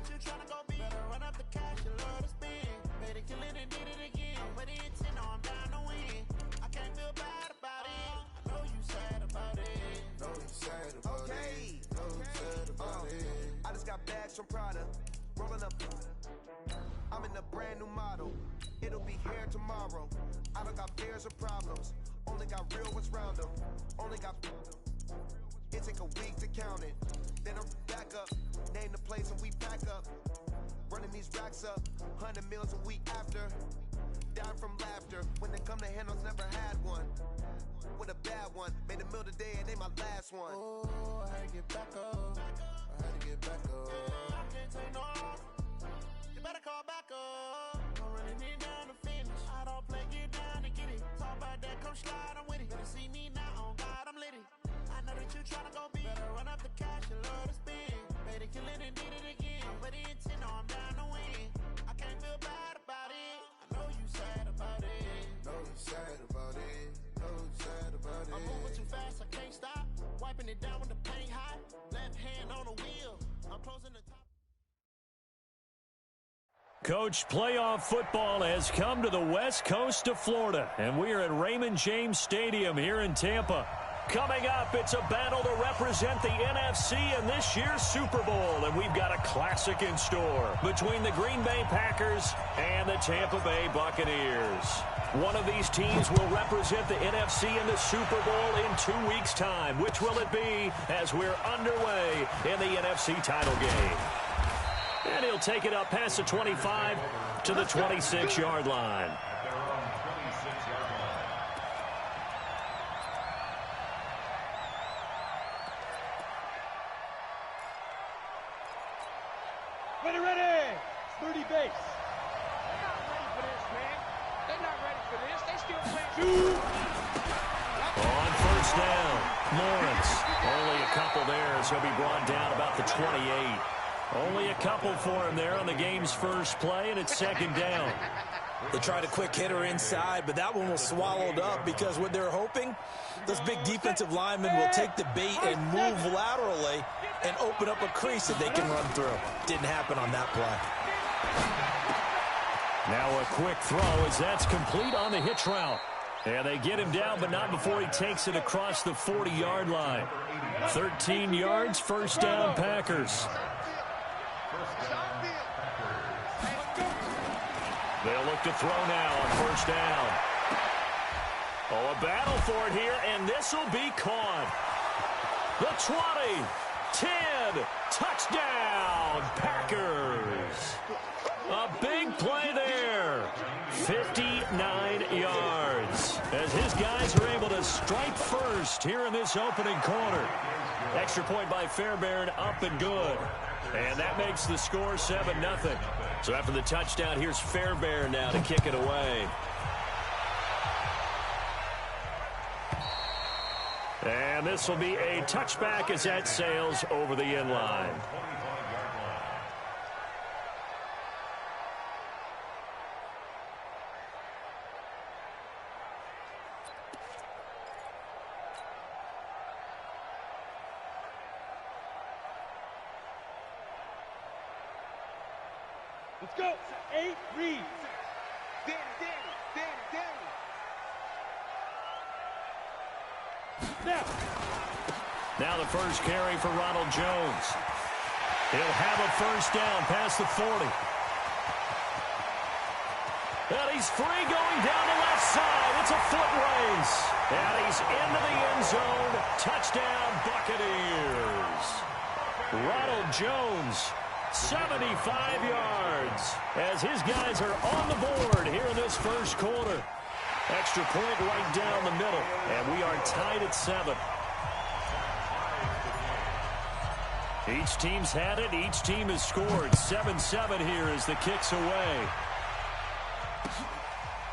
that you tryna go be. Better run up the cash, you love to spend. Made it, kill it, and did it again. But it's in, I'm down to win. I can't feel bad about it. I know you sad about it. Know you sad about it. Know you sad about it. I just got bags from Prada. Rolling up. I'm in a brand new model. It'll be here tomorrow. I don't got fears or problems. Only got real ones round them. Only got. It take a week to count it. Then I'm back up. Name the place and we pack up. Running these racks up. 100 meals a week after. Dying from laughter. When they come to handles, never had one. With a bad one. Made a meal today and they my last one. Oh, I had to get back up. I had to get back up. I can't take no. You better call back up. I'm running it down to finish. I don't play, get down and get it. Talk about that, come slide, I'm with it. Better see me now, on God, I'm lit it. I know that you tryna go be. Better run up the cash, you love to spend. Made it, kill it, and did it again. But it's in, I'm down to win. I can't feel bad about it. I know you sad about it. Know you sad about it. Know you sad about it. I'm moving too fast, I can't stop. Wiping it down with the paint hot. Left hand on the wheel. I'm closing the top. Coach, playoff football has come to the west coast of Florida, and we are at Raymond James Stadium here in Tampa. Coming up, it's a battle to represent the NFC in this year's Super Bowl, and we've got a classic in store between the Green Bay Packers and the Tampa Bay Buccaneers. One of these teams will represent the NFC in the Super Bowl in 2 weeks' time. Which will it be as we're underway in the NFC title game? And he'll take it up past the 25 to the 26-yard line. Ready. 30 base. They're not ready for this, man. They're not ready for this. They still playing. On first down, Lawrence. Only a couple there as he'll be brought down about the 28. Only a couple for him there on the game's first play, and it's second down. They tried a quick hitter inside, but that one was swallowed up because what they're hoping, those big defensive linemen will take the bait and move laterally and open up a crease that they can run through. Didn't happen on that play. Now a quick throw as that's complete on the hitch route. And they get him down, but not before he takes it across the 40-yard line. 13 yards, first down, Packers. They'll look to throw now on first down. Oh, a battle for it here, and this will be caught. The 20, 10, touchdown, Packers. A big play there. 59 yards as his guys are able to strike first here in this opening quarter. Extra point by Fairbairn, up and good. And that makes the score 7-0. So after the touchdown, here's Fairbairn now to kick it away. And this will be a touchback as that sails over the end line. Let's go. 8 reads. Danny. Now the first carry for Ronald Jones. He'll have a first down past the 40. And he's free going down the left side. It's a foot race. And he's into the end zone. Touchdown, Buccaneers. Ronald Jones, 75 yards, as his guys are on the board here in this first quarter. Extra point right down the middle, and we are tied at 7. Each team's had it. Each team has scored. 7-7 here as the kick's away.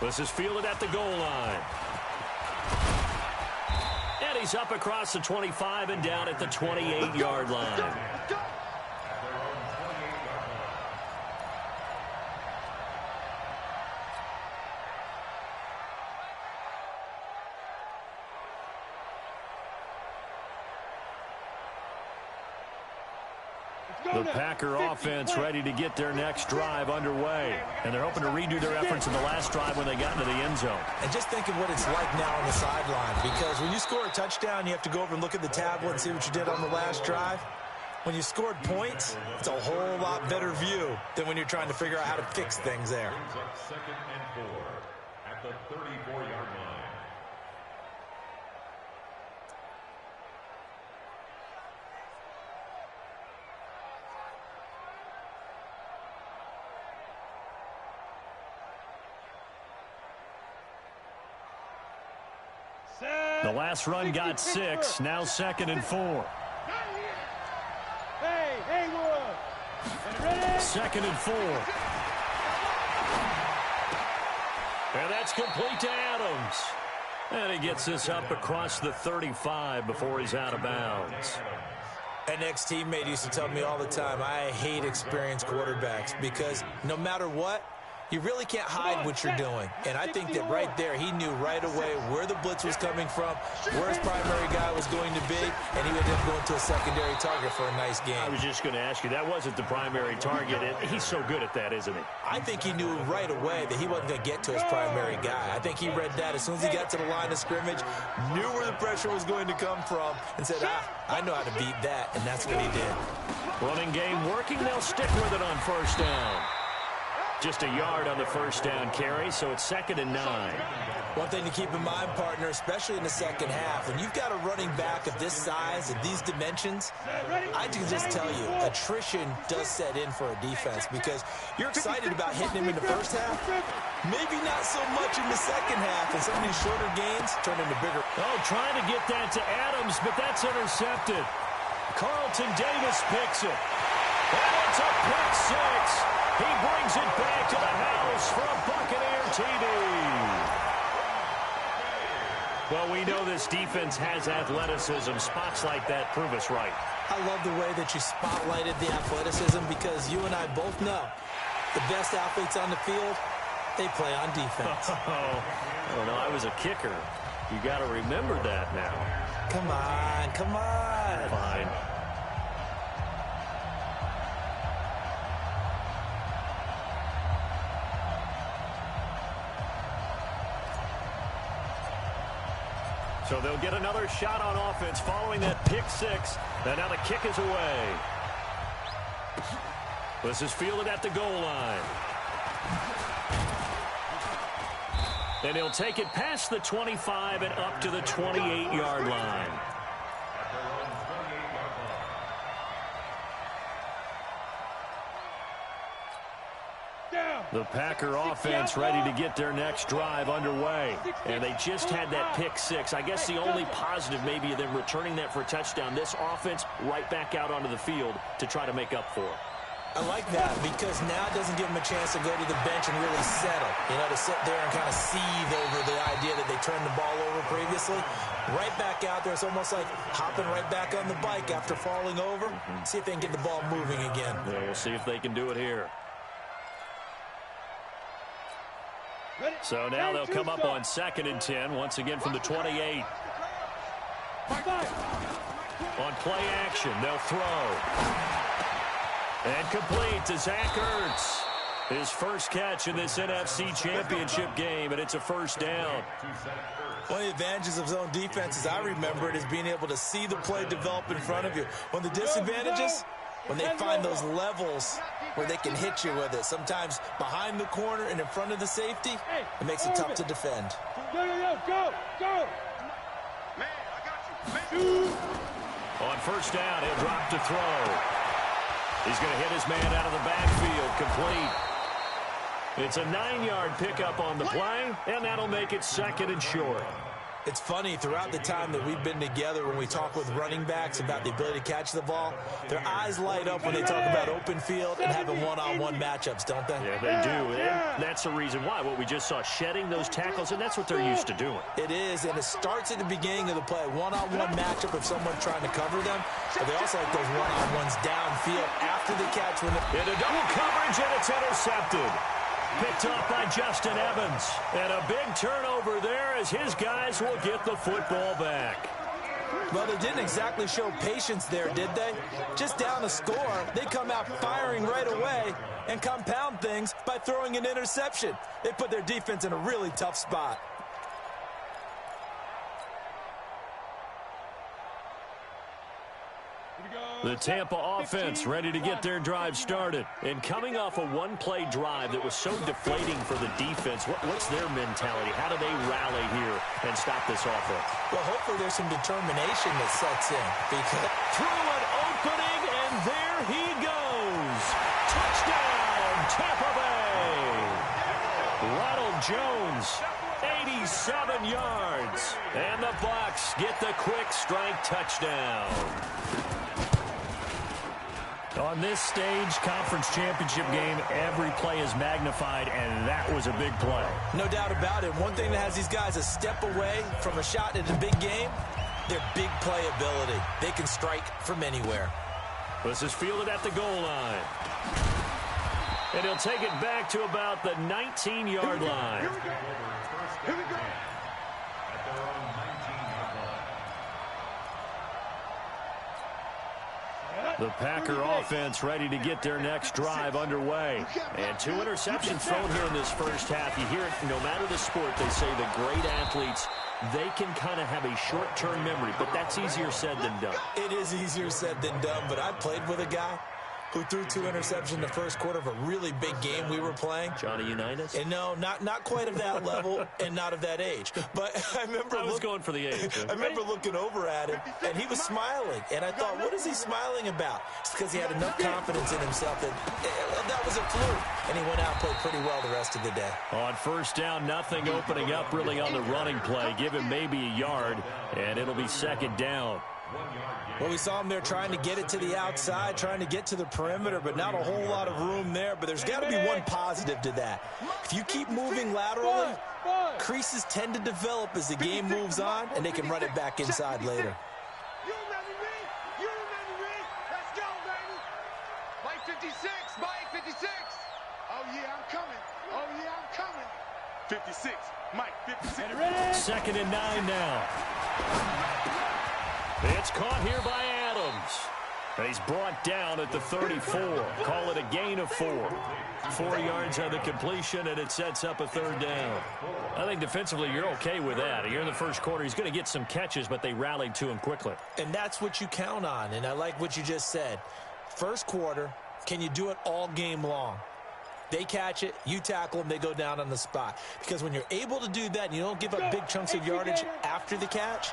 This is fielded at the goal line. And he's up across the 25 and down at the 28-yard line. Let's The Packer offense ready to get their next drive underway. And they're hoping to redo their efforts in the last drive when they got into the end zone. And just think of what it's like now on the sideline, because when you score a touchdown, you have to go over and look at the tablet and see what you did on the last drive. When you scored points, it's a whole lot better view than when you're trying to figure out how to fix things there. Second and 4 at the 34-yard line. The last run got 6. Now 2nd and 4. Hey, Wood. 2nd and 4. And that's complete to Adams. And he gets this up across the 35 before he's out of bounds. An ex-teammate used to tell me all the time, I hate experienced quarterbacks because no matter what, you really can't hide what you're doing. And I think that right there, he knew right away where the blitz was coming from, where his primary guy was going to be, and he would end up going to a secondary target for a nice game. I was just going to ask you, that wasn't the primary target. He's so good at that, isn't he? I think he knew right away that he wasn't going to get to his primary guy. I think he read that as soon as he got to the line of scrimmage, knew where the pressure was going to come from, and said, I know how to beat that, and that's what he did. Running game working. They'll stick with it on first down. Just a yard on the first down carry, so it's 2nd and 9. One thing to keep in mind, partner, especially in the second half, when you've got a running back of this size and these dimensions, I can just tell you, attrition does set in for a defense because you're excited about hitting him in the first half, maybe not so much in the second half, and some of these shorter gains turn into bigger. Oh, trying to get that to Adams, but that's intercepted. Carlton Davis picks it. And it's a pick 6. He brings it back to the house for a Buccaneer TD. Well, we know this defense has athleticism. Spots like that prove us right. I love the way that you spotlighted the athleticism because you and I both know the best athletes on the field, they play on defense. Oh, no, I was a kicker. You got to remember that now. Come on, come on. Fine. So they'll get another shot on offense following that pick 6. And now the kick is away. This is fielded at the goal line. And he'll take it past the 25 and up to the 28-yard line. The Packer offense ready to get their next drive underway. And they just had that pick 6. I guess the only positive maybe of them returning that for a touchdown. This offense right back out onto the field to try to make up for it. I like that because now it doesn't give them a chance to go to the bench and really settle. You know, to sit there and kind of seethe over the idea that they turned the ball over previously. Right back out there. It's almost like hopping right back on the bike after falling over. See if they can get the ball moving again. Yeah, we'll see if they can do it here. So now they'll come up on 2nd and 10, once again from the 28. On play action, they'll throw. And complete to Zach Ertz. His first catch in this NFC Championship game, and it's a first down. One of the advantages of zone defense, as I remember it, is being able to see the play develop in front of you. One of the disadvantages, when they find those levels where they can hit you with it. Sometimes behind the corner and in front of the safety, it makes it tough to defend. Go. Man, I got you. On first down, he'll drop to throw. He's going to hit his man out of the backfield, complete. It's a 9-yard pickup on the play, and that'll make it 2nd and short. It's funny, throughout the time that we've been together, when we talk with running backs about the ability to catch the ball, their eyes light up when they talk about open field and having one-on-one matchups, don't they? Yeah, they do. And that's the reason why. What we just saw, shedding those tackles, and that's what they're used to doing. It is, and it starts at the beginning of the play. One-on-one matchup if someone's trying to cover them, but they also like those one-on-ones downfield after the catch. Into double coverage, and it's intercepted. Picked up by Justin Evans. And a big turnover there as his guys will get the football back. Well, they didn't exactly show patience there, did they? Just down a score, they come out firing right away and compound things by throwing an interception. They put their defense in a really tough spot. The Tampa offense ready to get their drive started. And coming off a one-play drive that was so deflating for the defense, what's their mentality? How do they rally here and stop this offense? Well, hopefully there's some determination that sets in. Because through an opening, and there he goes. Touchdown, Tampa Bay. Ronald Jones, 87 yards. And the Bucs get the quick strike touchdown. On this stage, conference championship game, every play is magnified, and that was a big play. No doubt about it. One thing that has these guys a step away from a shot in a big game, their big play ability. They can strike from anywhere. This is fielded at the goal line. And he'll take it back to about the 19-yard line. Here we go. The Packer offense ready to get their next drive underway. And 2 interceptions thrown here in this first half. You hear it, no matter the sport, they say the great athletes, they can kind of have a short-term memory, but that's easier said than done. It is easier said than done, but I played with a guy who threw 2 interceptions in the first quarter of a really big game we were playing. Johnny Unitas? And no, not quite of that level and not of that age. But I was going for the age. I remember looking over at him, and he was smiling. And I thought, what is he smiling about? It's because he had enough confidence in himself that was a fluke. And he went out and played pretty well the rest of the day. On first down, nothing opening up really on the running play. Give him maybe a yard, and it'll be second down. Well, we saw him there trying to get it to the outside, trying to get to the perimeter, but not a whole lot of room there. But there's got to be one positive to that. If you keep moving laterally, creases tend to develop as the game moves on, and they can run it back inside later. You remember me? You remember me? Let's go, baby. Mike 56, Mike 56. Oh, yeah, I'm coming. Oh, yeah, I'm coming. 56, Mike 56. Ready? Second and 9 now. It's caught here by Adams. And he's brought down at the 34. Call it a gain of 4. 4 yards on the completion, and it sets up a third down. I think defensively you're okay with that. Here in the first quarter, he's going to get some catches, but they rallied to him quickly. And that's what you count on, and I like what you just said. First quarter, can you do it all game long? They catch it, you tackle them, they go down on the spot. Because when you're able to do that and you don't give up big chunks of yardage after the catch,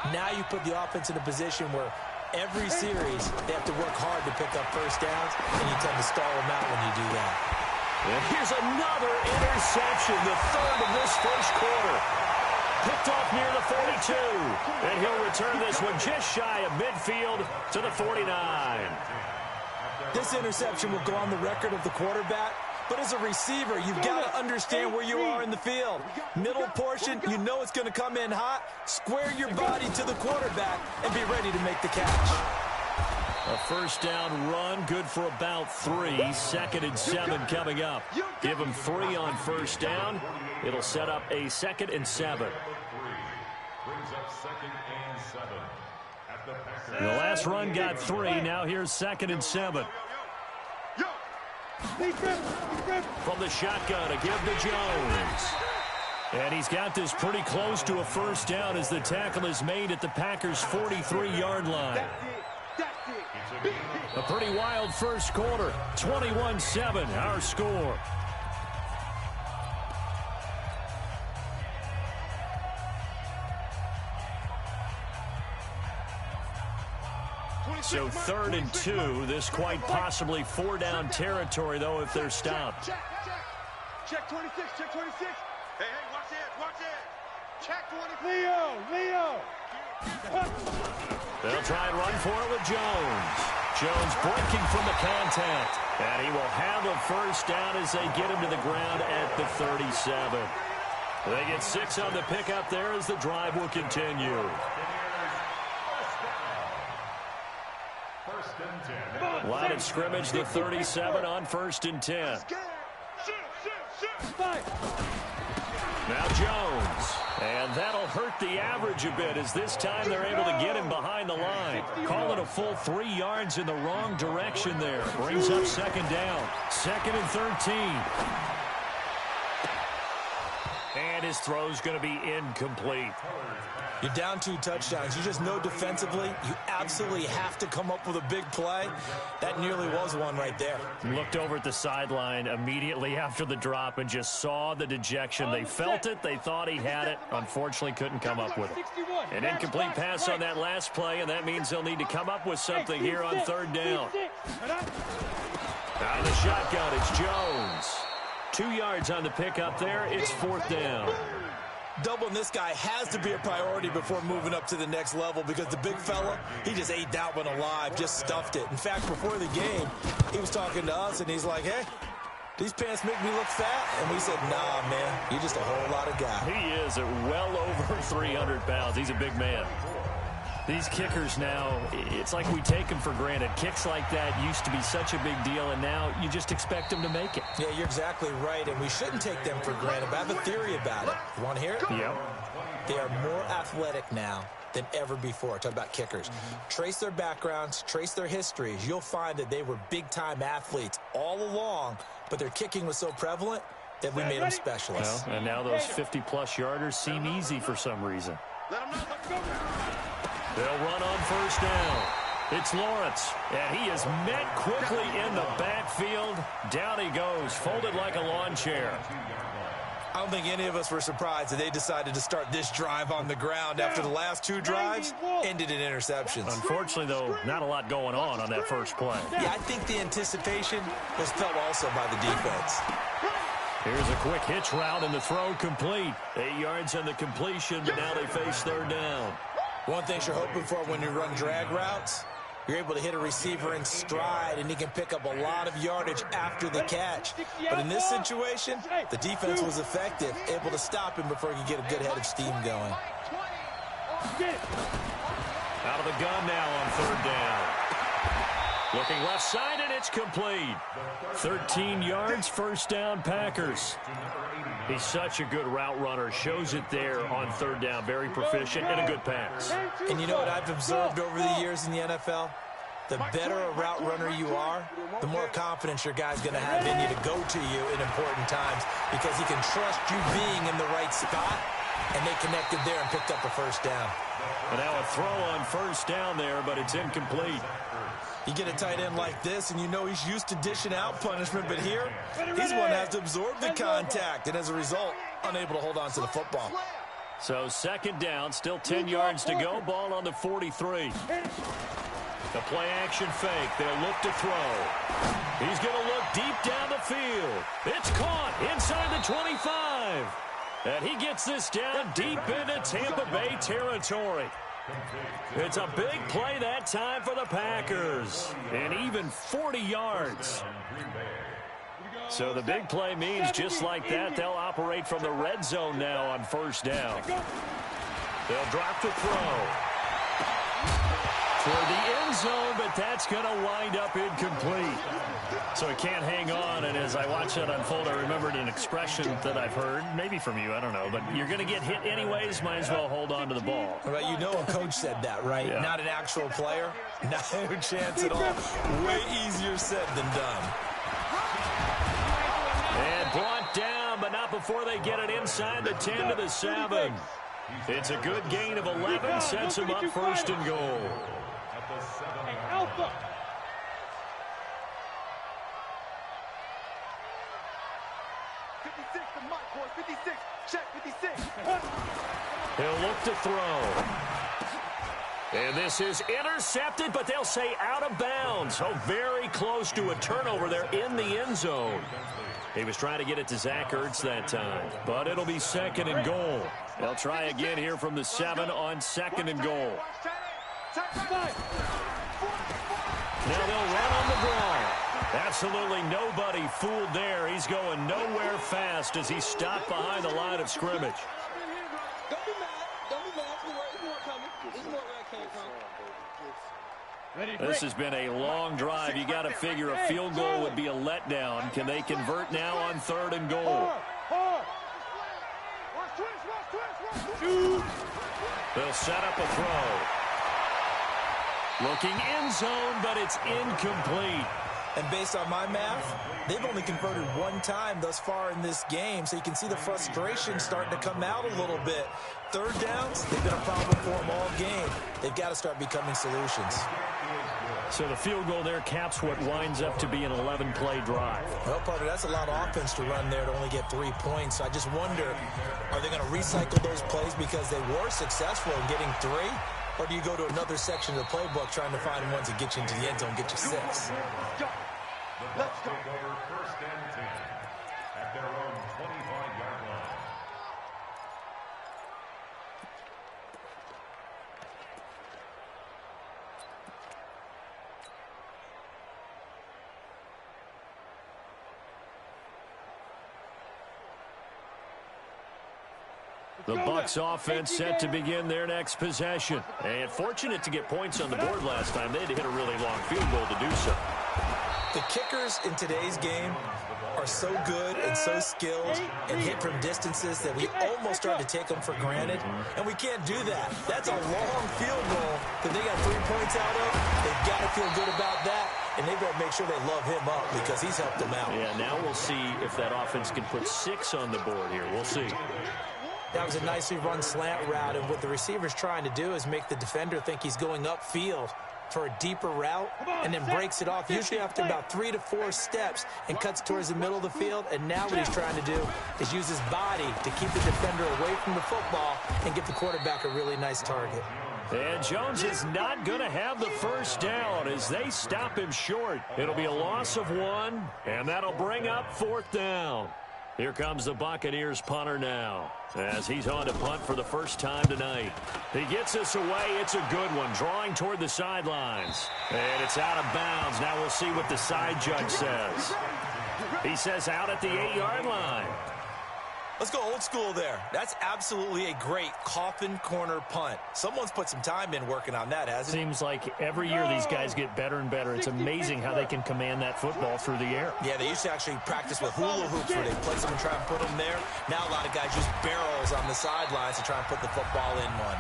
now you put the offense in a position where every series they have to work hard to pick up first downs, and you tend to stall them out when you do that. And here's another interception, the third of this first quarter. Picked off near the 42. And he'll return this one just shy of midfield to the 49. This interception will go on the record of the quarterback. But as a receiver, you've got to understand where you are in the field. Middle portion, you know it's going to come in hot. Square your body to the quarterback and be ready to make the catch. A first down run, good for about 3. Second and 7 coming up. Give him 3 on first down. It'll set up a 2nd and 7. The last run got 3. Now here's 2nd and 7. From the shotgun, a give to Jones. And he's got this pretty close to a first down as the tackle is made at the Packers' 43-yard line. A pretty wild first quarter. 21-7, our score. So 3rd and 2. This quite possibly 4-down territory, though, if they're stopped. Check 26, check 26. Hey, watch it. Check 26. Leo. They'll try and run for it with Jones. Jones breaking from the contact. And he will have a first down as they get him to the ground at the 37. They get 6 on the pickup there as the drive will continue. Line of scrimmage, the 37 on 1st and 10. Now Jones. And that'll hurt the average a bit as this time they're able to get him behind the line. Call it a full 3 yards in the wrong direction there. Brings up second down. 2nd and 13. And his throw's going to be incomplete. You're down 2 touchdowns. You just know defensively you absolutely have to come up with a big play. That nearly was one right there. Looked over at the sideline immediately after the drop and just saw the dejection. They felt it. They thought he had it. Unfortunately, couldn't come up with it. An incomplete pass on that last play, and that means they'll need to come up with something here on 3rd down. Out of the shotgun, it's Jones. 2 yards on the pickup there. It's 4th down. Doubling this guy has to be a priority before moving up to the next level because the big fella, he just ate that one alive, just stuffed it. In fact, before the game, he was talking to us, and he's like, hey, these pants make me look fat? And we said, nah, man, you're just a whole lot of guy. He is at well over 300 pounds. He's a big man. These kickers now, it's like we take them for granted. Kicks like that used to be such a big deal, and now you just expect them to make it. Yeah, you're exactly right, and we shouldn't take them for granted. But I have a theory about it. You want to hear it? Yep. They are more athletic now than ever before. Talk about kickers. Trace their backgrounds, trace their histories. You'll find that they were big-time athletes all along, but their kicking was so prevalent that we made them specialists. Well, and now those 50-plus yarders seem easy for some reason. They'll run on 1st down. It's Lawrence, and he is met quickly in the backfield. Down he goes, folded like a lawn chair. I don't think any of us were surprised that they decided to start this drive on the ground after the last 2 drives ended in interceptions. Unfortunately, though, not a lot going on that first play. Yeah, I think the anticipation was felt also by the defense. Here's a quick hitch route, and the throw complete. 8 yards on the completion, but now they face 3rd down. One thing you're hoping for when you run drag routes, you're able to hit a receiver in stride, and he can pick up a lot of yardage after the catch. But in this situation, the defense was effective, able to stop him before he could get a good head of steam going. Out of the gun now on 3rd down. Looking left side, and it's complete. 13 yards, 1st down, Packers. He's such a good route runner. Shows it there on 3rd down. Very proficient and a good pass. And you know what I've observed over the years in the NFL? The better a route runner you are, the more confidence your guy's going to have in you to go to you in important times because he can trust you being in the right spot, and they connected there and picked up the 1st down. And now a throw on 1st down there, but it's incomplete. You get a tight end like this, and you know he's used to dishing out punishment, but here, he's one that has to absorb the contact, and as a result, unable to hold on to the football. So 2nd down, still 10 yards to go, ball on the 43. The play-action fake, they'll look to throw. He's going to look deep down the field. It's caught inside the 25. And he gets this down deep into Tampa Bay territory. It's a big play that time for the Packers. And even 40 yards. So the big play means just like that, they'll operate from the red zone now on 1st down. They'll drop the throw. Toward the end zone, but that's going to wind up incomplete. So he can't hang on, and as I watch that unfold, I remembered an expression that I've heard, maybe from you, I don't know, but you're going to get hit anyways, might as well hold on to the ball. Well, you know a coach said that, right? Yeah. Not an actual player. No chance at all. Way easier said than done. And brought down, but not before they get it inside the 10 to the 7. It's a good gain of 11, sets him up 1st and goal. Alpha. He'll look to throw. And this is intercepted, but they'll say out of bounds. Oh, very close to a turnover there in the end zone. He was trying to get it to Zach Ertz that time, but it'll be 2nd and goal. They'll try again here from the 7 on 2nd and goal. Now they'll run on the draw. Absolutely nobody fooled there. He's going nowhere fast as he's stopped behind the line of scrimmage. Don't be mad. Don't be mad. There's more coming. There's more where I came from. This has been a long drive. You got to figure a field goal would be a letdown. Can they convert now on 3rd and goal? They'll set up a throw. Looking end zone, but it's incomplete. And based on my math, they've only converted one time thus far in this game, so you can see the frustration starting to come out a little bit. Third downs, they've been a problem for them all game. They've got to start becoming solutions. So the field goal there caps what winds up to be an 11-play drive. Well, partner, that's a lot of offense to run there to only get 3 points. So I just wonder, are they going to recycle those plays because they were successful in getting 3? Or do you go to another section of the playbook trying to find ones that get you into the end zone, get you 6? Let's go. First and 10 at their own 25-yard line. The Bucs offense set to begin their next possession. And fortunate to get points on the board last time. They had to hit a really long field goal to do so. The kickers in today's game are so good and so skilled and hit from distances that we almost start to take them for granted. And we can't do that. That's a long field goal that they got 3 points out of. They've got to feel good about that. And they've got to make sure they love him up because he's helped them out. Yeah, now we'll see if that offense can put 6 on the board here. We'll see. That was a nicely run slant route, and what the receiver's trying to do is make the defender think he's going upfield for a deeper route and then breaks it off, usually after about 3 to 4 steps, and cuts towards the middle of the field. And now what he's trying to do is use his body to keep the defender away from the football and give the quarterback a really nice target. And Jones is not going to have the first down as they stop him short. It'll be a loss of 1, and that'll bring up 4th down. Here comes the Buccaneers punter now as he's on to punt for the first time tonight. He gets this away. It's a good one, drawing toward the sidelines. And it's out of bounds. Now we'll see what the side judge says. He says out at the 8-yard line. Let's go old school there. That's absolutely a great coffin corner punt. Someone's put some time in working on that, hasn't it? Seems like every year these guys get better and better. It's amazing how they can command that football through the air. Yeah, they used to actually practice with hula hoops where they place them and try and put them there. Now a lot of guys use barrels on the sidelines to try and put the football in one.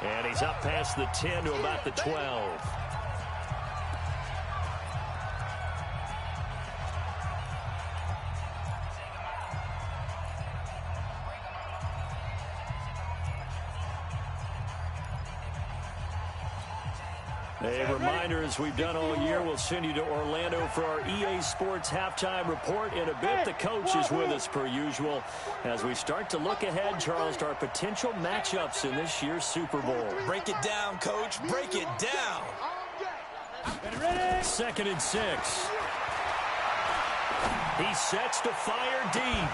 And he's up past the 10 to about the 12. A reminder, as we've done all year, we'll send you to Orlando for our EA Sports halftime report in a bit. The coach is with us per usual as we start to look ahead, Charles, to our potential matchups in this year's Super Bowl. Break it down, coach. Break it down. 2nd and 6. He sets to fire deep.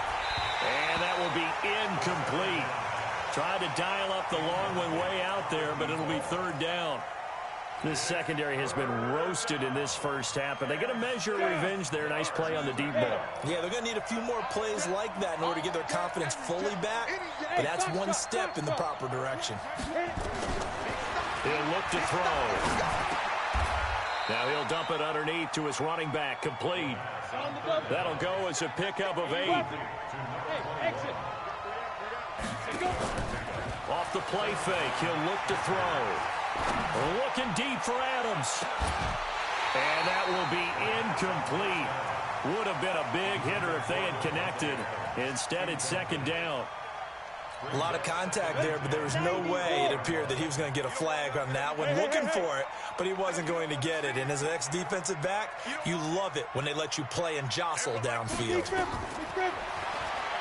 And that will be incomplete. Tried to dial up the long one way out there, but it'll be 3rd down. This secondary has been roasted in this first half, but they get a measure of revenge there. Nice play on the deep ball. Yeah, they're going to need a few more plays like that in order to get their confidence fully back, but that's one step in the proper direction. He'll look to throw. Now he'll dump it underneath to his running back, complete. That'll go as a pickup of 8. Off the play fake, he'll look to throw. Looking deep for Adams. And that will be incomplete. Would have been a big hitter if they had connected. Instead, it's 2nd down. A lot of contact there, but there was no way it appeared that he was going to get a flag on that one. Looking for it, but he wasn't going to get it. And as an ex-defensive back, you love it when they let you play and jostle downfield.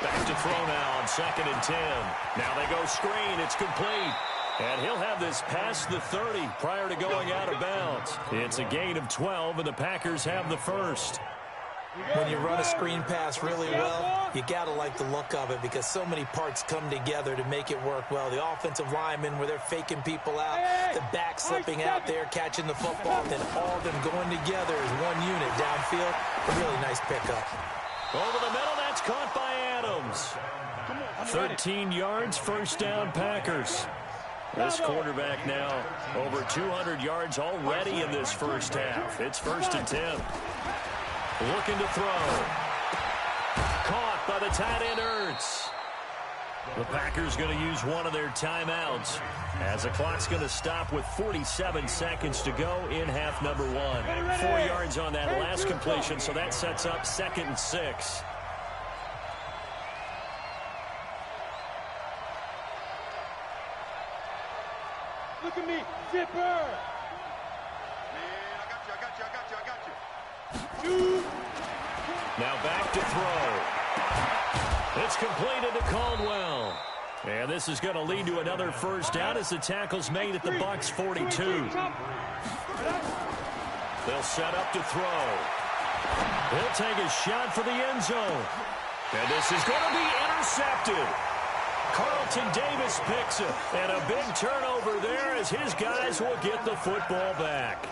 Back to throw now on 2nd and 10. Now they go screen. It's complete. And he'll have this past the 30 prior to going out of bounds. It's a gain of 12, and the Packers have the first. When you run a screen pass really well, you got to like the look of it because so many parts come together to make it work well. The offensive linemen where they're faking people out, the back slipping out there, catching the football, then all of them going together as one unit downfield. A really nice pickup. Over the middle, that's caught by Adams. 13 yards, 1st down, Packers. This quarterback now over 200 yards already in this first half. It's 1st and 10. Looking to throw. Caught by the tight end, Ertz. The Packers going to use one of their timeouts as the clock's going to stop with 47 seconds to go in half number one. 4 yards on that last completion, so that sets up 2nd and 6. Look at me, zipper. Now back to throw. It's completed to Caldwell. And this is going to lead to another first down as the tackle's made at the Bucs 42. They'll set up to throw. He'll take a shot for the end zone. And this is going to be intercepted. Carlton Davis picks it. And a big turnover there as his guys will get the football back.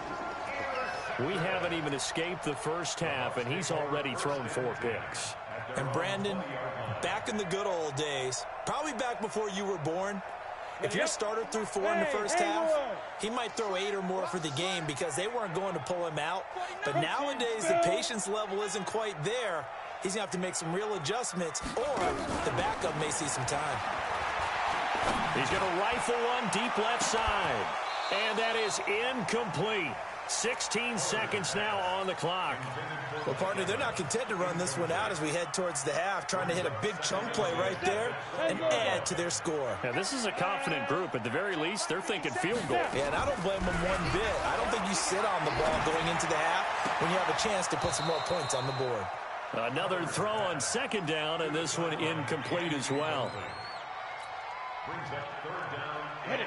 We haven't even escaped the first half, and he's already thrown 4 picks. And Brandon, back in the good old days, probably back before you were born, if your starter threw 4 in the first half, he might throw 8 or more for the game because they weren't going to pull him out. But nowadays, the patience level isn't quite there. He's going to have to make some real adjustments, or the backup may see some time. He's going to rifle one deep left side. And that is incomplete. 16 seconds now on the clock. Well, partner, they're not content to run this one out as we head towards the half, trying to hit a big chunk play right there and add to their score. Yeah, this is a confident group. At the very least, they're thinking field goal. Yeah, and I don't blame them one bit. I don't think you sit on the ball going into the half when you have a chance to put some more points on the board. Another throw on 2nd down, and this one incomplete as well.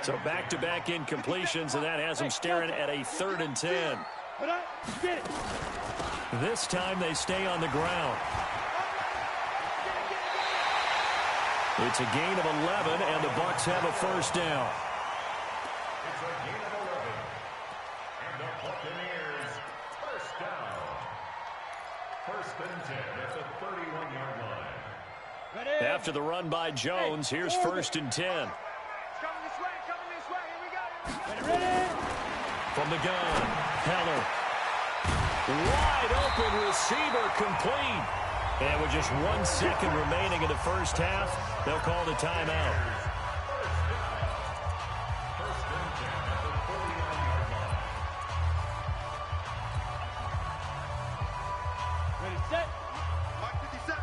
So back-to-back incompletions, and that has them staring at a 3rd and 10. This time they stay on the ground. It's a gain of 11, and the Bucs have a first down. It's a gain of 11. And the Buccaneers first down. 1st and 10 at the 31-yard line. After the run by Jones, here's 1st and 10. From the gun, Heller. Wide open receiver complete. And with just 1 second remaining in the first half, they'll call the timeout. Ready, set. Mark 57.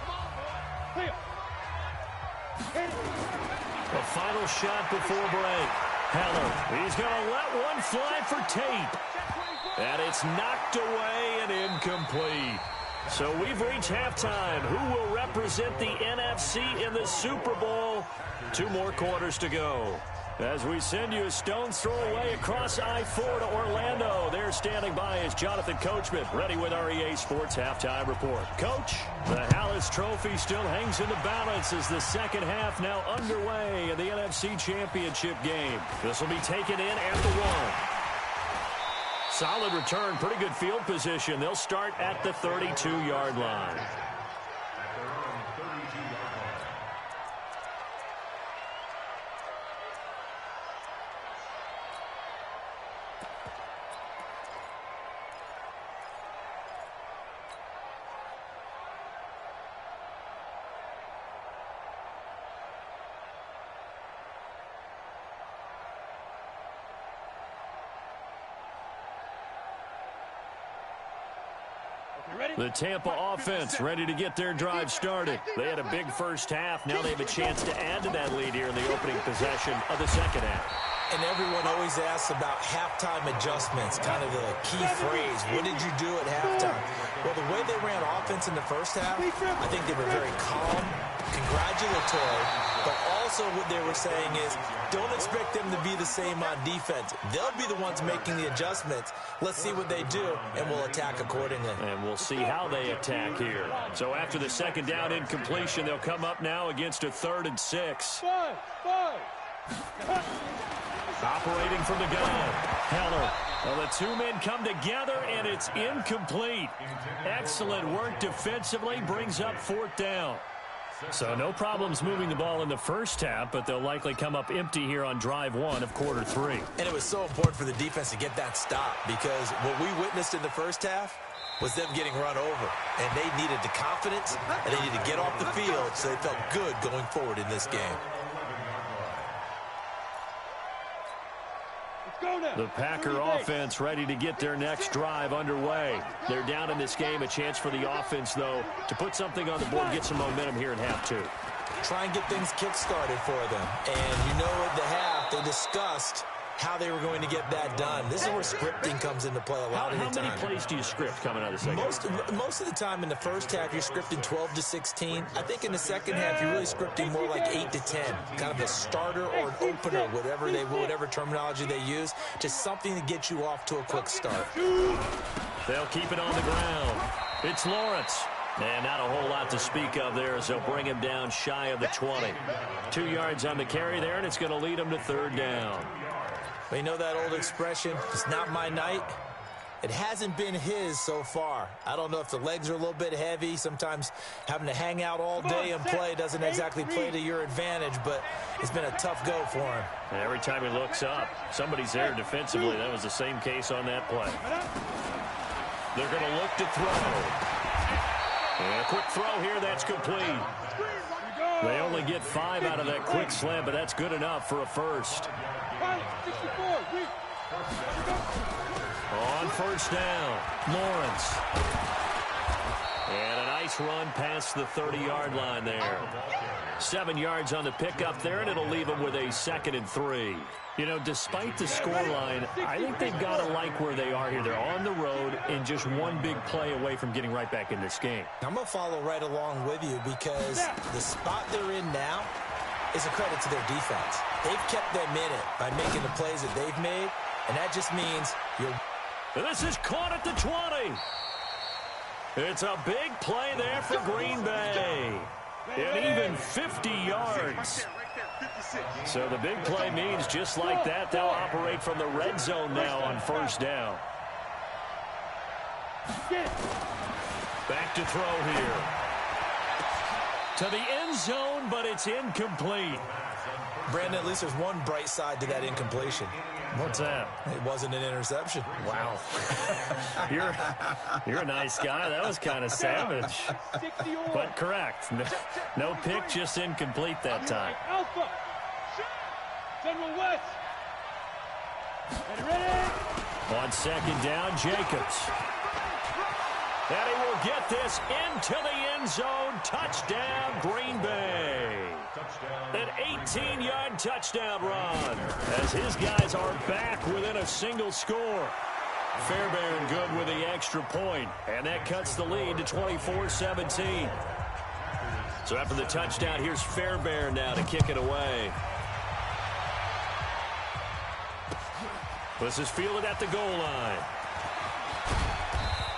Come on, boy. Clear. The final shot before break. Heller, he's going to let one fly for Tate. And it's knocked away and incomplete. So we've reached halftime. Who will represent the NFC in the Super Bowl? 2 more quarters to go. As we send you a stone's throw away across I-4 to Orlando. There standing by is Jonathan Coachman, ready with our EA Sports Halftime Report. Coach, the Hallis Trophy still hangs in the balance as the second half now underway in the NFC Championship game. This will be taken in at the 1. Solid return, pretty good field position. They'll start at the 32-yard line. The Tampa offense ready to get their drive started. They had a big first half. Now they have a chance to add to that lead here in the opening possession of the second half. And everyone always asks about halftime adjustments, kind of the key phrase. What did you do at halftime? Well, the way they ran offense in the first half, I think they were very calm, congratulatory, but also what they were saying is don't expect them to be the same on defense. They'll be the ones making the adjustments. Let's see what they do, and we'll attack accordingly. And we'll see how they attack here. So after the second down incompletion, they'll come up now against a 3rd and 6. Operating from the gun, Heller. Well, the 2 men come together, and it's incomplete. Excellent work defensively, brings up 4th down. So no problems moving the ball in the first half, but they'll likely come up empty here on drive 1 of quarter 3. And it was so important for the defense to get that stop because what we witnessed in the first half, was them getting run over. And they needed the confidence, and they needed to get off the field so they felt good going forward in this game. The Packer offense ready to get their next drive underway. They're down in this game. A chance for the offense, though, to put something on the board and get some momentum here in half two. Try and get things kick-started for them. And you know at the half, they discussed how they were going to get that done. This is where scripting comes into play a lot of the time. How many plays do you script coming out of the second? Most of the time in the first half, you're scripting 12 to 16. I think in the second half, you're really scripting more like 8 to 10. Kind of a starter or an opener, whatever terminology they use. Just something to get you off to a quick start. They'll keep it on the ground. It's Lawrence. And not a whole lot to speak of there as they'll bring him down shy of the 20. 2 yards on the carry there, and it's going to lead him to third down. Well, you know that old expression, it's not my night. It hasn't been his so far. I don't know if the legs are a little bit heavy. Sometimes having to hang out all day and play doesn't exactly play to your advantage, but it's been a tough go for him. And every time he looks up, somebody's there defensively. That was the same case on that play. They're going to look to throw. And a quick throw here, that's complete. They only get 5 out of that quick slant, but that's good enough for a first. On first down, Lawrence. And a nice run past the 30-yard line there. 7 yards on the pickup there, and it'll leave them with a 2nd and 3. You know, despite the scoreline, I think they've got to like where they are here. They're on the road and just one big play away from getting right back in this game. I'm going to follow right along with you because the spot they're in now is a credit to their defense. They've kept them in it by making the plays that they've made, and that just means you're... This is caught at the 20. It's a big play there for Green Bay. And even 50 yards. So the big play means just like that, they'll operate from the red zone now on first down. Back to throw here. To the end zone, but it's incomplete. Brandon, at least there's one bright side to that incompletion. What's that? It wasn't an interception. Wow. You're a nice guy. That was kind of savage. But correct. No pick, just incomplete that time. Alpha. General West. Ready? On second down, Jacobs. And he will get this into the end zone. Touchdown, Green Bay. An 18-yard touchdown run as his guys are back within a single score. Fairbairn good with the extra point, and that cuts the lead to 24-17. So after the touchdown, here's Fairbairn now to kick it away. This is fielded at the goal line.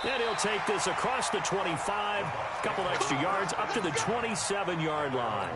And he'll take this across the 25, a couple extra yards, up to the 27-yard line.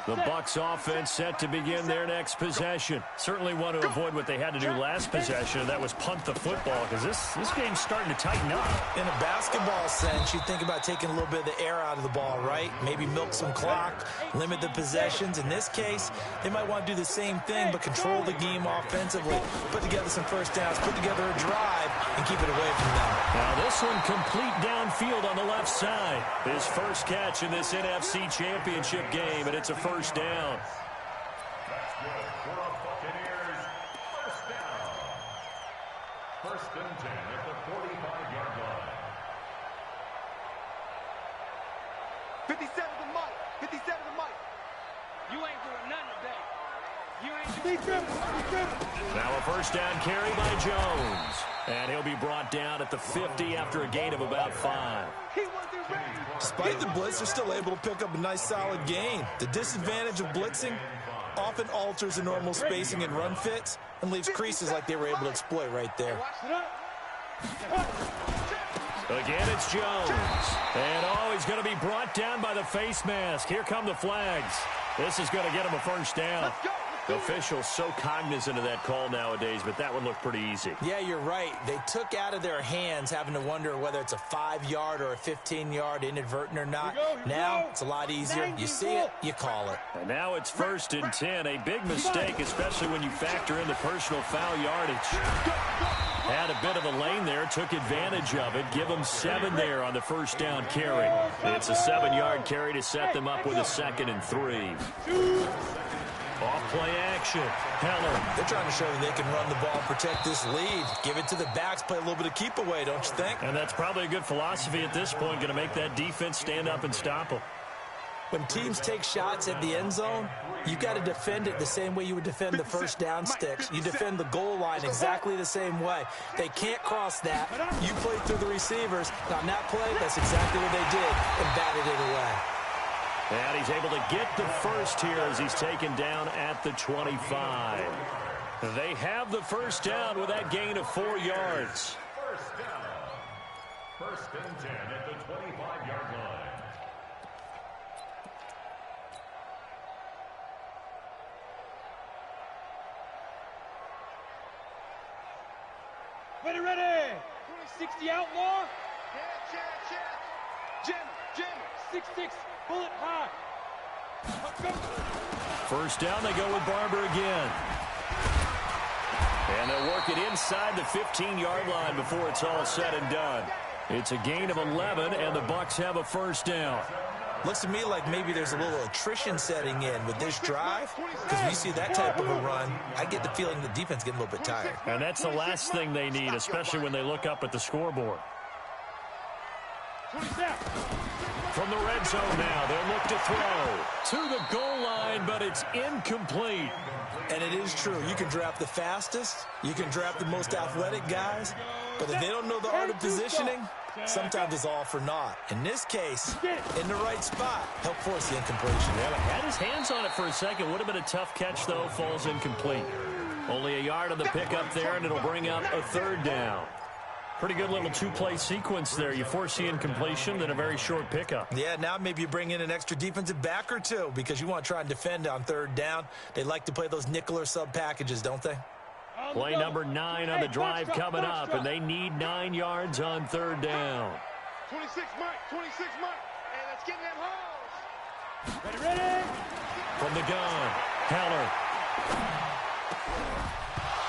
The Bucs offense set to begin their next possession. Certainly want to avoid what they had to do last possession, and that was punt the football, because this game's starting to tighten up. In a basketball sense, you think about taking a little bit of the air out of the ball, right? Maybe milk some clock, limit the possessions. In this case, they might want to do the same thing, but control the game offensively. Put together some first downs, put together a drive, and keep it away from them. Now this one complete downfield on the left side. His first catch in this NFC Championship game, and it's a first down. That's good for a Buccaneers first down. First and 10 at the 45-yard line. 57 to Mike. 57 to Mike. You ain't doing nothing today. You ain't doing Now a first down carry by Jones. And he'll be brought down at the 50 after a gain of about 5. Despite the blitz, they're still able to pick up a nice solid gain. The disadvantage of blitzing often alters the normal spacing and run fits and leaves creases like they were able to exploit right there. Again, it's Jones. And he's going to be brought down by the face mask. Here come the flags. This is going to get him a first down. Officials so cognizant of that call nowadays, but that one looked pretty easy. Yeah, you're right. They took out of their hands having to wonder whether it's a 5-yard or a 15-yard inadvertent or not. Now it's a lot easier. You see it, you call it. And now it's 1st and 10. A big mistake, especially when you factor in the personal foul yardage. Had a bit of a lane there, took advantage of it. Give them 7 there on the first down carry. It's a 7-yard carry to set them up with a 2nd and 3. Off-play action. Heller. They're trying to show that they can run the ball and protect this lead. Give it to the backs, play a little bit of keep away, don't you think? And that's probably a good philosophy at this point, going to make that defense stand up and stop them. When teams take shots at the end zone, you've got to defend it the same way you would defend the first down sticks. You defend the goal line exactly the same way. They can't cross that. You play through the receivers. On that play, that's exactly what they did and batted it away. And he's able to get the first here as he's taken down at the 25. They have the first down with that gain of 4 yards. First down. 1st and 10 at the 25-yard line. Ready. 60 outlaw. Jim. 6'6", bullet high. First down, they go with Barber again. And they'll work it inside the 15-yard line before it's all said and done. It's a gain of 11, and the Bucs have a first down. Looks to me like maybe there's a little attrition setting in with this drive. Because when you see that type of a run, I get the feeling the defense getting a little bit tired. And that's the last thing they need, especially when they look up at the scoreboard. From the red zone now, they'll look to throw to the goal line, but it's incomplete. And it is true. You can draft the fastest. You can draft the most athletic guys. But if they don't know the art of positioning, sometimes it's all for naught. In this case, in the right spot, help force the incompletion. Yeah, had his hands on it for a second. Would have been a tough catch, though. Falls incomplete. Only a yard on the pickup there, and it'll bring out a 3rd down. Pretty good little 2-play sequence there. You force the incompletion, then a very short pickup. Yeah, now maybe you bring in an extra defensive back or two because you want to try and defend on 3rd down. They like to play those nickel or sub packages, don't they? Play number 9 on the drive coming up, and they need 9 yards on 3rd down. 26, Mike. Hey, let's get them holes. Ready. From the gun, Heller.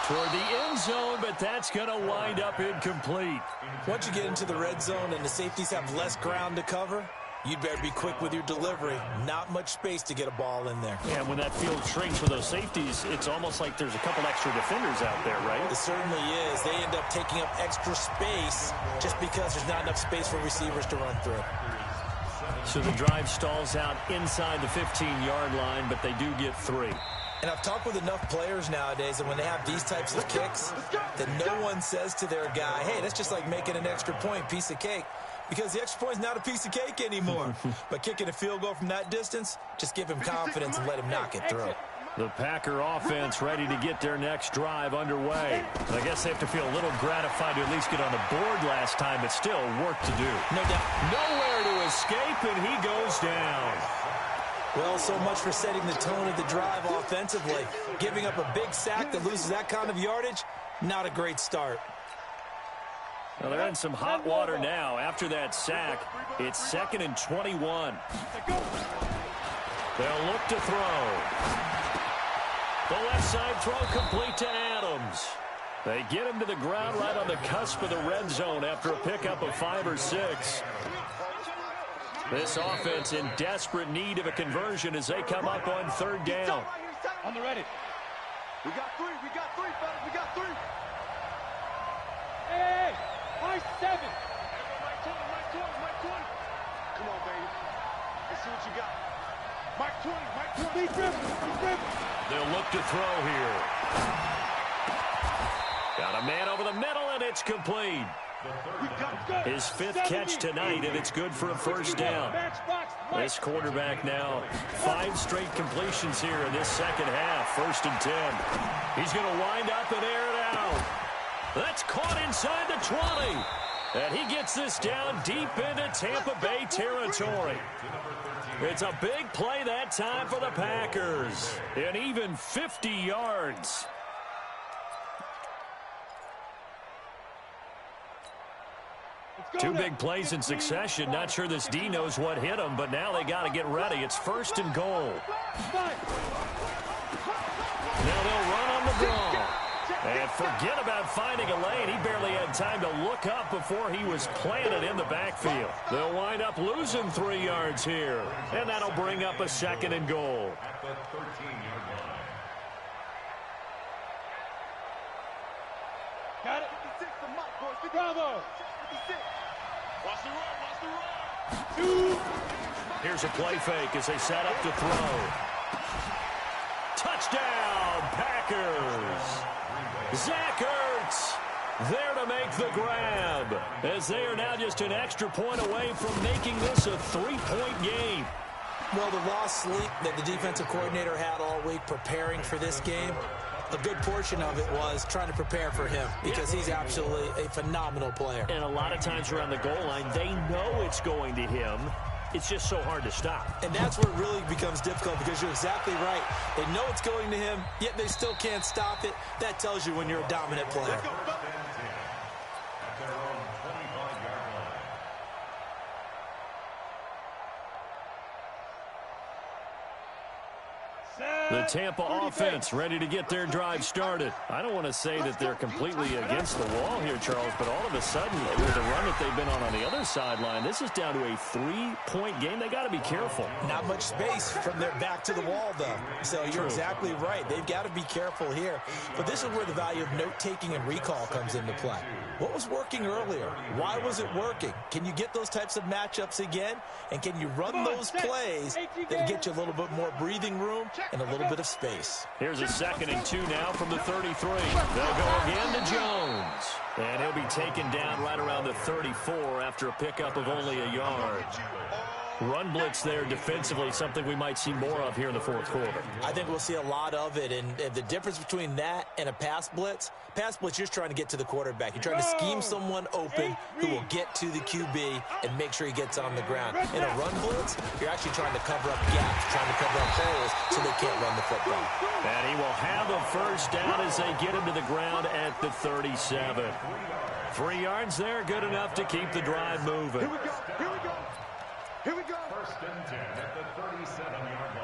Toward the end zone, but that's going to wind up incomplete. Once you get into the red zone and the safeties have less ground to cover, you'd better be quick with your delivery. Not much space to get a ball in there. Yeah, when that field shrinks for those safeties, it's almost like there's a couple extra defenders out there, right? It certainly is. They end up taking up extra space just because there's not enough space for receivers to run through. So the drive stalls out inside the 15-yard line, but they do get 3. And I've talked with enough players nowadays that when they have these types of kicks, that no one says to their guy, hey, that's just like making an extra point, piece of cake. Because the extra point is not a piece of cake anymore. But kicking a field goal from that distance, just give him confidence and let him knock it through. The Packer offense ready to get their next drive underway. I guess they have to feel a little gratified to at least get on the board last time, but still work to do. No doubt. Nowhere to escape, and he goes down. Well, so much for setting the tone of the drive offensively. Giving up a big sack that loses that kind of yardage, not a great start. Well, they're in some hot water now. After that sack, it's 2nd and 21. They'll look to throw. The left side throw complete to Adams. They get him to the ground right on the cusp of the red zone after a pickup of 5 or 6. This offense in desperate need of a conversion as they come up on 3rd down. On the ready. We got 3, fellas. We got 3. Hey, high 7. Mike 20. Come on, baby. Let's see what you got. Mike 20. Speed dribble. They'll look to throw here. Got a man over the middle, and it's complete. His 5th catch tonight, and it's good for a first down. This quarterback now 5 straight completions here in this second half. 1st and 10. He's going to wind up and air it out. That's caught inside the 20. And he gets this down deep into Tampa Bay territory. It's a big play that time for the Packers. And even 50 yards. Two big plays in succession. Not sure this D knows what hit him, but now they got to get ready. It's 1st and goal. Now they'll run on the draw. And forget about finding a lane. He barely had time to look up before he was planted in the backfield. They'll wind up losing 3 yards here. And that'll bring up a 2nd and goal. At the 13-yard line. Got it. 56 to Mike, boys. Bravo. 56. Watch the run. Watch the run. 2. Here's a play fake as they set up to throw. Touchdown, Packers. Zach Ertz there to make the grab, as they are now just an extra point away from making this a 3-point game. Well, the lost sleep that the defensive coordinator had all week preparing for this game, a good portion of it was trying to prepare for him because he's absolutely a phenomenal player. And a lot of times around the goal line, they know it's going to him. It's just so hard to stop. And that's where it really becomes difficult because you're exactly right. They know it's going to him, yet they still can't stop it. That tells you when you're a dominant player. At their own 25-yard line. The Tampa offense ready to get their drive started. I don't want to say that they're completely against the wall here, Charles, but all of a sudden, with the run that they've been on the other sideline, this is down to a 3-point game. They got to be careful. Not much space from their back to the wall, though. So you're exactly right. They've got to be careful here. But this is where the value of note-taking and recall comes into play. What was working earlier? Why was it working? Can you get those types of matchups again? And can you run those plays that get you a little bit more breathing room and a little bit of space? Here's a 2nd and 2 now from the 33. They'll go again to Jones. And he'll be taken down right around the 34 after a pickup of only a yard. Run blitz there defensively, something we might see more of here in the 4th quarter. I think we'll see a lot of it, and the difference between that and a pass blitz, you're just trying to get to the quarterback. You're trying to scheme someone open who will get to the QB and make sure he gets on the ground. In a run blitz, you're actually trying to cover up gaps, trying to cover up holes so they can't run the football. And he will have a 1st down as they get him to the ground at the 37. 3 yards there, good enough to keep the drive moving. Here we go. Here we go. Here we go. 1st and 10 at the 37-yard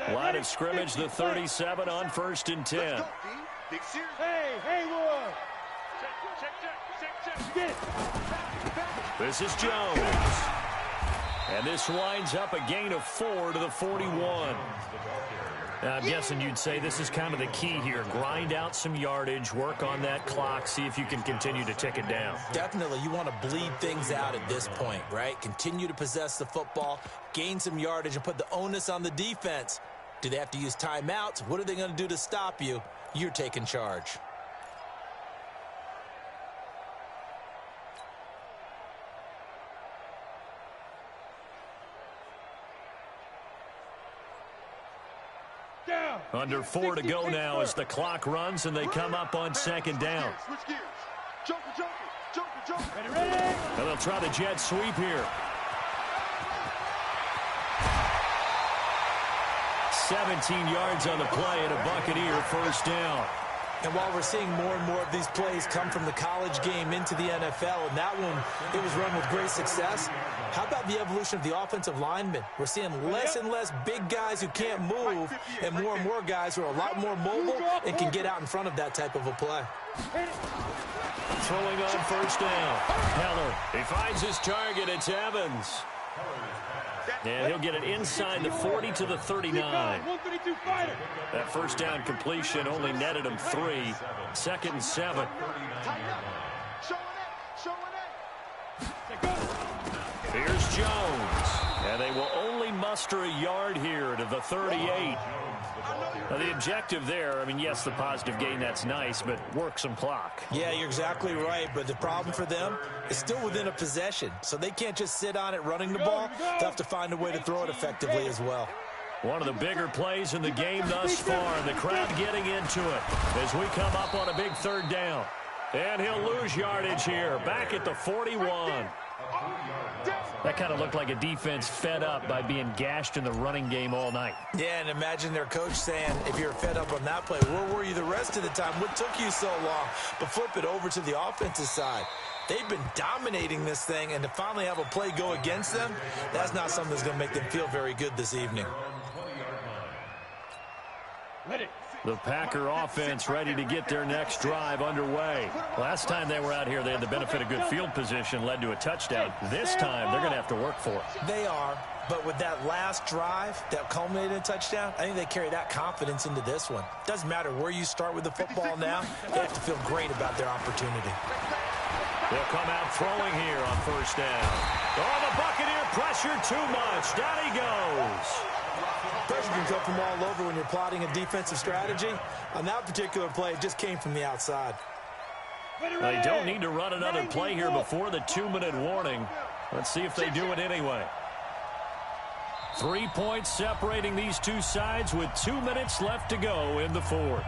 line. Line of scrimmage, the 37 on 1st and 10. Let's go, D. Big series. Hey, boy. Check. Get it. This is Jones. And this winds up a gain of 4 to the 41. Now, I'm guessing you'd say this is kind of the key here. Grind out some yardage, work on that clock, see if you can continue to tick it down. Definitely. You want to bleed things out at this point, right? Continue to possess the football, gain some yardage, and put the onus on the defense. Do they have to use timeouts? What are they going to do to stop you? You're taking charge. Under 4 to go now as the clock runs and they come up on 2nd down. Switch gears. Joker. Ready. And they'll try the jet sweep here. 17 yards on the play and a Buccaneer 1st down. And while we're seeing more and more of these plays come from the college game into the NFL, and that one, it was run with great success, how about the evolution of the offensive linemen? We're seeing less and less big guys who can't move and more guys who are a lot more mobile and can get out in front of that type of a play. Throwing on 1st down. Heller, he finds his target. It's Evans. And he'll get it inside the 40 to the 39. That 1st down completion only netted him 3. 2nd and 7. Here's Jones. And they will only muster a yard here to the 38. Now, the objective there, I mean, yes, the positive gain, that's nice, but work some clock. Yeah, you're exactly right, but the problem for them is still within a possession, so they can't just sit on it running the ball. They'll have to find a way to throw it effectively as well. One of the bigger plays in the game thus far, and the crowd getting into it as we come up on a big third down. And he'll lose yardage here, back at the 41. That kind of looked like a defense fed up by being gashed in the running game all night. Yeah, and imagine their coach saying, if you're fed up on that play, where were you the rest of the time? What took you so long? But flip it over to the offensive side. They've been dominating this thing, and to finally have a play go against them, that's not something that's going to make them feel very good this evening. The Packer offense ready to get their next drive underway. Last time they were out here, they had the benefit of good field position, led to a touchdown. This time, they're going to have to work for it. They are, but with that last drive that culminated in a touchdown, I think they carry that confidence into this one. Doesn't matter where you start with the football now, they have to feel great about their opportunity. They'll come out throwing here on first down. Oh, the Buccaneer pressure too much. Down he goes. Pressure can come from all over when you're plotting a defensive strategy. On that particular play, it just came from the outside. They don't need to run another play here before the 2-minute warning. Let's see if they do it anyway. 3 points separating these two sides with 2 minutes left to go in the fourth.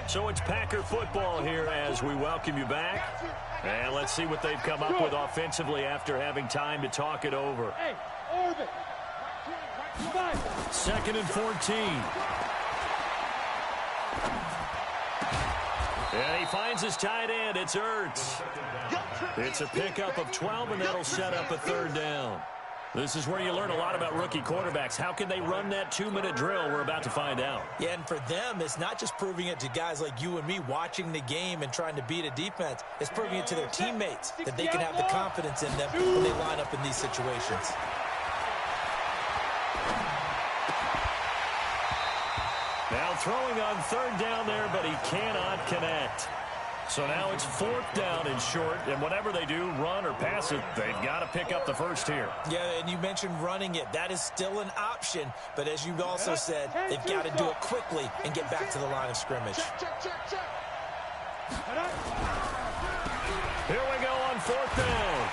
So it's Packer football here as we welcome you back. And let's see what they've come up with offensively after having time to talk it over. 2nd and 14. And he finds his tight end. It's Ertz. It's a pickup of 12, and that'll set up a third down. This is where you learn a lot about rookie quarterbacks. How can they run that 2-minute drill? We're about to find out. Yeah, and for them, it's not just proving it to guys like you and me watching the game and trying to beat a defense. It's proving it to their teammates that they can have the confidence in them when they line up in these situations. Now throwing on third down there, but he cannot connect. So now it's 4th down and short, and whatever they do, run or pass it, they've got to pick up the first here. Yeah, and you mentioned running it. That is still an option, but as you've also said, they've got to do it quickly and get back to the line of scrimmage. Here we go on 4th down,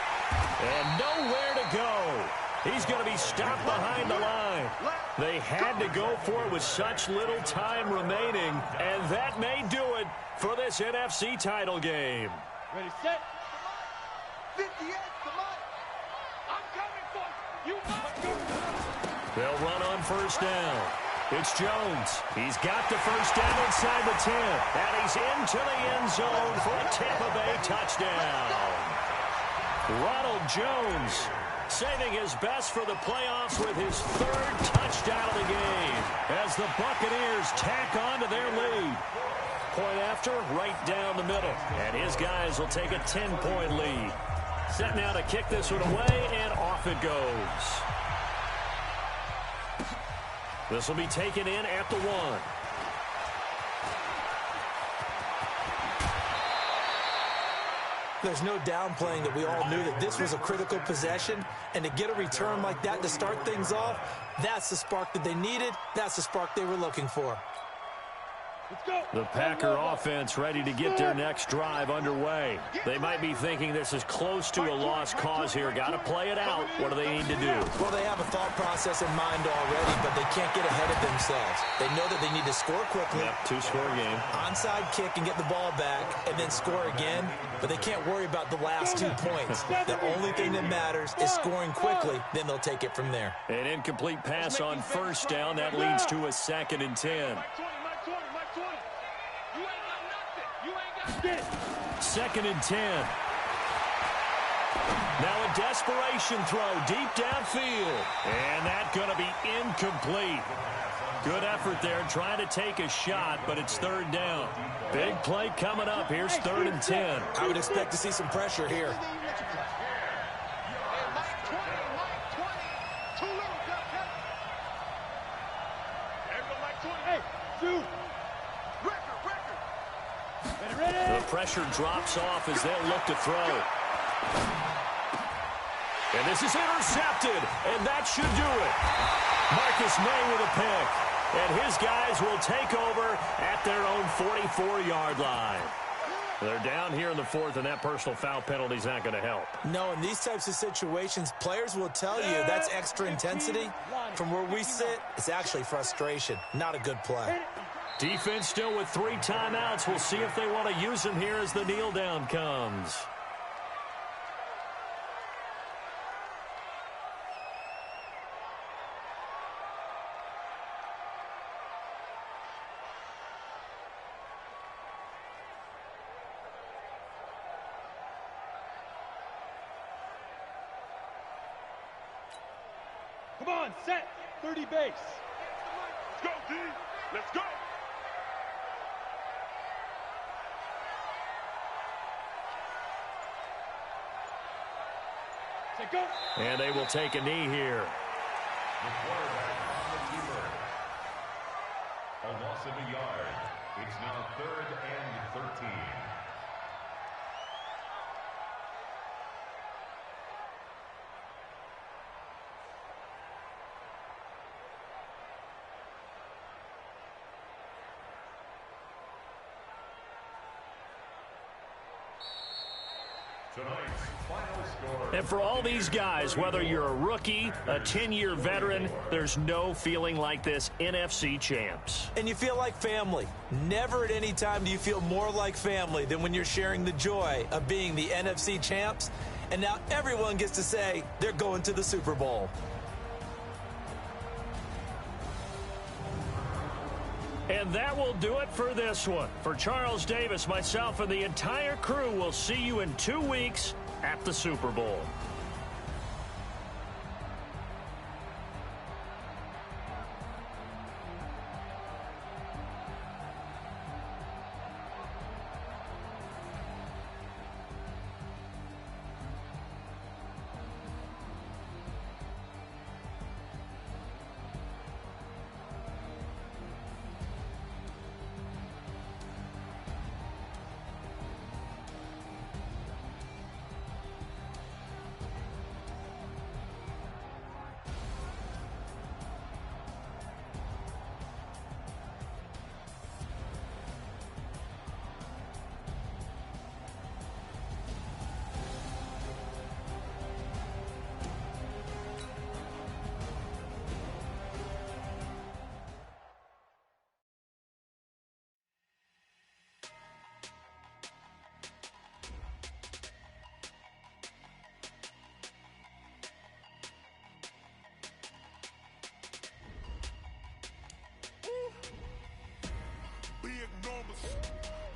and nowhere to go. He's going to be stopped behind the line. They had to go for it with such little time remaining, and that may do it for this NFC title game. Ready, set. 58, come on. I'm coming for you. They'll run on first down. It's Jones. He's got the first down inside the 10, and he's into the end zone for a Tampa Bay touchdown. Ronald Jones saving his best for the playoffs with his 3rd touchdown of the game as the Buccaneers tack on to their lead. Point after, right down the middle. And his guys will take a 10-point lead. Set now to kick this one away, and off it goes. This will be taken in at the 1. There's no downplaying that we all knew that this was a critical possession, and to get a return like that to start things off, that's the spark that they needed. That's the spark they were looking for. The Packer offense ready to get their next drive underway. They might be thinking this is close to a lost cause here. Got to play it out. What do they need to do? Well, they have a thought process in mind already, but they can't get ahead of themselves. They know that they need to score quickly. Yep, 2-score game. Onside kick and get the ball back and then score again, but they can't worry about the last 2 points. The only thing that matters is scoring quickly, then they'll take it from there. An incomplete pass on first down. That leads to a 2nd and 10. 2nd and 10. Now a desperation throw deep downfield. And that's going to be incomplete. Good effort there trying to take a shot, but it's 3rd down. Big play coming up. Here's 3rd and 10. I would expect to see some pressure here. The pressure drops off as they'll look to throw. And this is intercepted, and that should do it. Marcus May with a pick, and his guys will take over at their own 44-yard line. They're down here in the fourth, and that personal foul penalty is not going to help. No, in these types of situations, players will tell you that's extra intensity. From where we sit, it's actually frustration, not a good play. Defense still with 3 timeouts. We'll see if they want to use them here as the kneel down comes. Come on, set. 30 base. Let's go, D. Let's go. Say go. And they will take a knee here. The quarterback on the keeper. A loss of a yard. It's now 3rd and 13. Tonight's final score. And for all these guys, whether you're a rookie, a 10-year veteran, there's no feeling like this NFC champs. And you feel like family. Never at any time do you feel more like family than when you're sharing the joy of being the NFC champs. And now everyone gets to say they're going to the Super Bowl. And that will do it for this one. For Charles Davis, myself, and the entire crew, will see you in 2 weeks at the Super Bowl.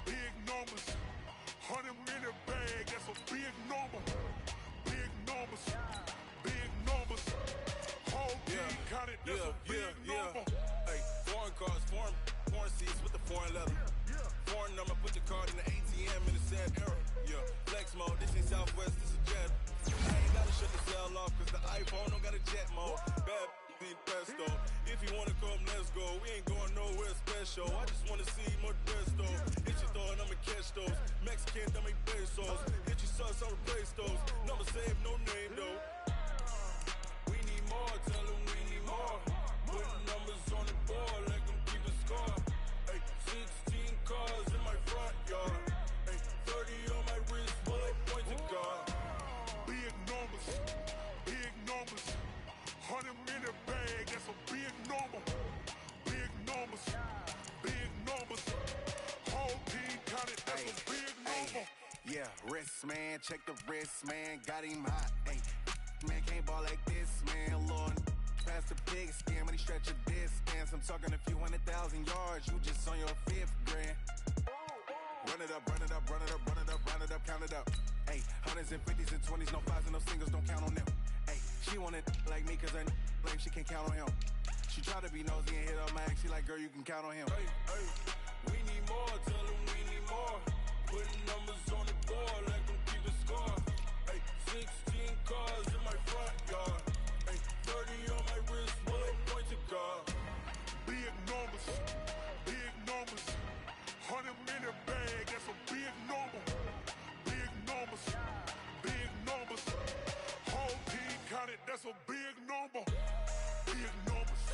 Big numbers, 100 in a bag, that's a big number. Big numbers, whole team counted, that's a big number. Hey, foreign cars, foreign seats with the foreign leather. Foreign number, put the card in the ATM in the sad era. Yeah, flex mode, this ain't Southwest, this is Jet. I ain't gotta shut the cell off, cause the iPhone don't got a jet mode. Bad need pesto. If you wanna come, let's go. We ain't going nowhere special. I just wanna see more dress though. Hit your thought, I'ma catch those. Mexican, I make pesos. Hit your sauce, I'll replace those. Number save, no name though. We need more, tell them we need more. Putting numbers on the board, let them keep a score. Hey, 16 cars in my front yard. Hey, 30 on my wrist, bullet point to God. Big numbers, 100 in a bag, that's a big number. Big numbers, whole team counted, that's a big number. Yeah, wrist man, check the wrist man, got him hot. Ay, man can't ball like this, man. Lord, past the pig skin when he stretch a distance. I'm talking a few 100,000 yards, you just on your 5th grand. Run it up, count it up. Ay, hundreds and 50s and 20s, no 5s and no singles, don't count on them. Ay, she want it like me cause her blame, she can't count on him. She try to be nosy and hit up my ex, she like, girl, you can count on him. Hey, we need more, tell them we need more. Putting numbers on the board, let them keep a score. Hey, 16 cars in my front yard. Hey, 30 on my wrist, bullet point to God. Big numbers, 100 in a bag, that's a big number. Big numbers, whole team counted, that's a big number. Big numbers,